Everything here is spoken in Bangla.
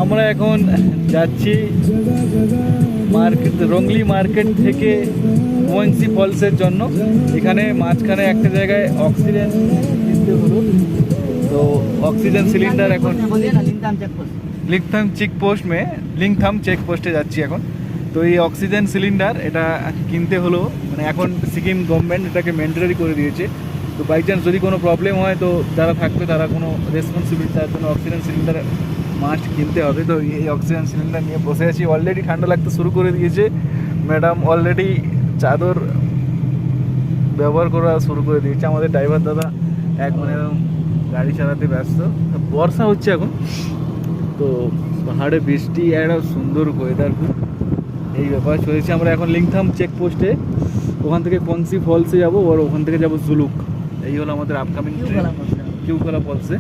আমরা এখন যাচ্ছি মার্কেট, রংলি মার্কেট থেকে ওয়াংসি ফলসের জন্য। এখানে মাঝখানে একটা জায়গায় অক্সিজেন কিনতে হলো, তো অক্সিজেন সিলিন্ডার এখন লিংথাম চেক পোস্টে যাচ্ছি এখন। তো এই অক্সিজেন সিলিন্ডার এটা কিনতে হলো, মানে এখন সিকিম গভর্নমেন্ট এটাকে ম্যান্ডেটরি করে দিয়েছে। তো বাই চান্স যদি কোনো প্রবলেম হয় তো যারা থাকবে তারা কোনো রেসপন্সিবিলিটি, তার জন্য অক্সিজেন সিলিন্ডার মাস্ট কিনতে হবে। তো এই অক্সিজেন সিলিন্ডার নিয়ে বসে আছি। অলরেডি ঠান্ডা লাগতে শুরু করে দিয়েছে, ম্যাডাম অলরেডি চাদর ব্যবহার করা শুরু করে দিয়েছে। আমাদের ড্রাইভার দাদা মানে গাড়ি চালাতে ব্যস্ত। বর্ষা হচ্ছে এখন, তো পাহাড়ে বৃষ্টি, একটা সুন্দর ওয়েদার, এই ব্যাপার চলেছে। আমরা এখন লিংথাম চেকপোস্টে, ওখান থেকে কংসি ফলসে যাবো, আর ওখান থেকে যাবো জুলুক। এই হলো আমাদের আপকামিং ট্রেন, কিউকলা ফলসে।